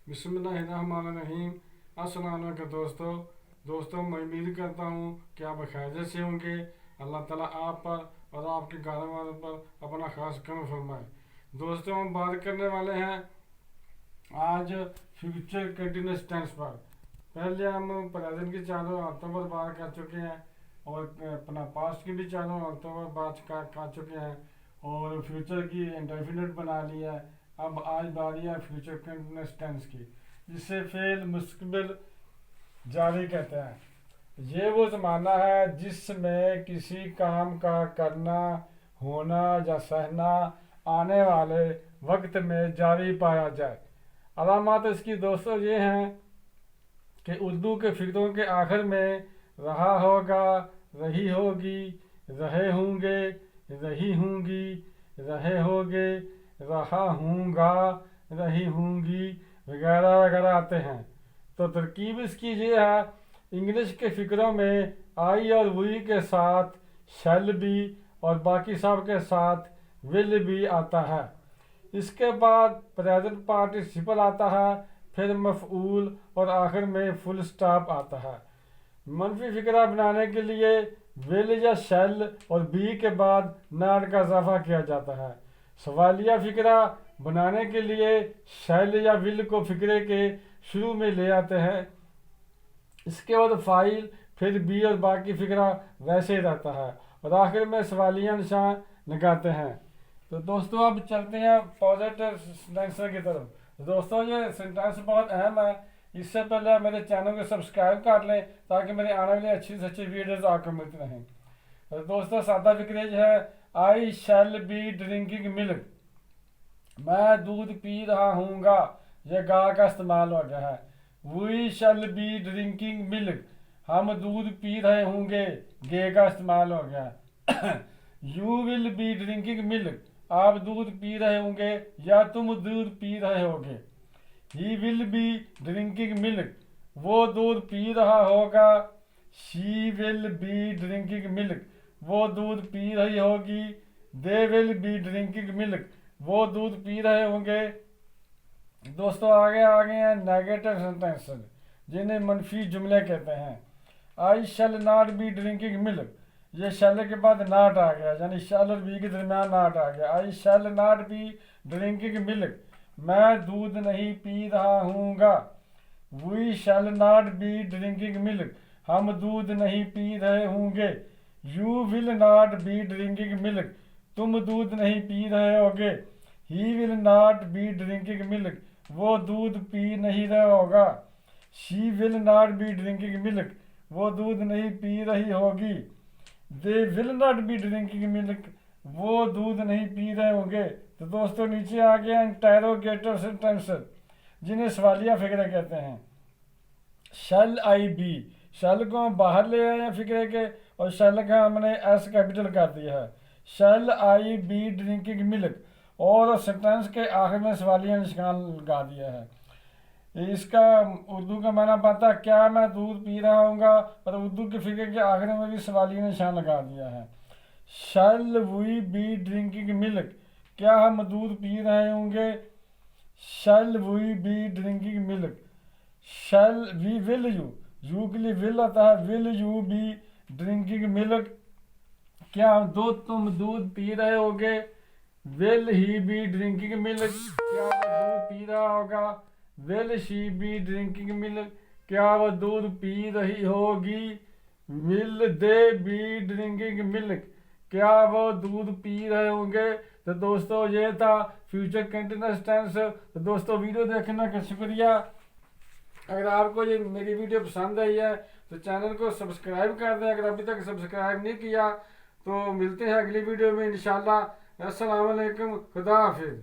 बिस्मिल्लाहिर्रहमानिर्रहीम। अस्सलाम वालेकुम दोस्तों मैं उम्मीद करता हूँ कि आप खैरियत से होंगे। अल्लाह ताला आप पर और आपके घर वालों पर अपना खास करम फरमाए। दोस्तों हम बात करने वाले हैं आज फ्यूचर कंटिन्यूस टेंस पर। पहले हम प्रेजेंट की चारों हालतों पर बात कर चुके हैं और अपना पास्ट की भी चारों हालतों पर बात कर चुके हैं और फ्यूचर की इंडेफिनिट बना लिया है। अब आज बारी है फ्यूचर कंटिन्यूस टेंस की, जिसे फेल मुस्तकबिल जारी कहते हैं। ये वो ज़माना है जिसमें किसी काम का करना, होना या सहना आने वाले वक्त में जारी पाया जाए। अलामात इसकी दोस्तों ये हैं कि उर्दू के फ़िक्रों के आखिर में रहा होगा, रही होगी, रहे होंगे, रही होंगी, रहे होगे, रहा हूँगा, रही होंगी वगैरह वगैरह आते हैं। तो तरकीब इसकी ये है, इंग्लिश के फ़िक्रों में आई और वी के साथ शैल भी और बाकी सब के साथ विल भी आता है। इसके बाद प्रेजेंट पार्टिसिपल आता है, फिर मफऊल और आखिर में फुल स्टॉप आता है। मनफी फ़िक्रा बनाने के लिए विल या शैल और बी के बाद नॉट का इजाफा किया जाता है। सवालिया फ़िक्रा बनाने के लिए शैल या विल को फ़िक्रे के शुरू में ले आते हैं। इसके बाद फाइल, फिर बी और बाकी फ़िक्रा वैसे ही रहता है और आखिर में सवालिया निशान लगाते हैं। तो दोस्तों अब चलते हैं पॉजिटिव सेंटेंस की तरफ। दोस्तों ये सेंटेंस बहुत अहम है, इससे पहले मेरे चैनल को सब्सक्राइब कर लें ताकि मेरे आने वाली अच्छी से अच्छी वीडियोज़ आपको मिलती रहें। तो दोस्तों सादा फिक्रेज है, आई शैल बी ड्रिंकिंग मिल्क, मैं दूध पी रहा हूँगा, यह गा का इस्तेमाल हो गया है। We shall be drinking milk, हम दूध पी रहे होंगे, गे का इस्तेमाल हो गया। You will be drinking milk, आप दूध पी रहे होंगे या तुम दूध पी रहे होगे। He will be drinking milk, वो दूध पी रहा होगा। She will be drinking milk, वो दूध पी रही होगी। They will be drinking milk, वो दूध पी रहे होंगे। दोस्तों आगे हैं नेगेटिव सेंटेंसेस, जिन्हें मनफी जुमले कहते हैं। I shall not be drinking milk, ये शैल के बाद नॉट आ गया, यानी शैल और बी के दरमियान नॉट आ गया। I shall not be drinking milk, मैं दूध नहीं पी रहा हूँगा। We shall not be drinking milk, हम दूध नहीं पी रहे होंगे। You will not be drinking milk, तुम दूध नहीं पी रहे होगे। He will not be drinking milk, वो दूध पी नहीं रहा होगा। She will not be drinking milk, वो दूध नहीं पी रही होगी। They will not be drinking milk, वो दूध नहीं पी रहे होंगे। तो दोस्तों नीचे आ गया इंटेरोगेटिव सेंटेंसेस, जिन्हें सवालिया फिक्रे कहते हैं। शैल आई बी, शैल को हम बाहर ले आए हैं फिक्रे के और शैल का हमने एस कैपिटल कर दिया है। शैल आई बी ड्रिंकिंग मिल्क और सेंटेंस के आखिर में सवालिया निशान लगा दिया है। इसका उर्दू का माना पाता क्या मैं दूध पी रहा हूँगा, और उर्दू के फिक्रे के आखिर में भी सवालिया निशान लगा दिया है। Shall we be drinking milk, क्या हम दूध पी रहे होंगे। Shall we be drinking milk, shall we will you के लिए विल आता है, will you be drinking milk, क्या तुम दूध पी रहे होगे। Will he be drinking milk, क्या वो दूध पी रहा होगा। Will she be drinking milk, क्या वो दूध पी रही होगी। Will they be drinking milk, क्या वो दूध पी रहे होंगे। तो दोस्तों ये था फ्यूचर कंटिन्यूअस टेंस। तो दोस्तों वीडियो देखने का शुक्रिया। अगर आपको ये मेरी वीडियो पसंद आई है तो चैनल को सब्सक्राइब कर दें, अगर अभी तक सब्सक्राइब नहीं किया। तो मिलते हैं अगली वीडियो में इंशाल्लाह। अस्सलाम वालेकुम, खुदा हाफिज़।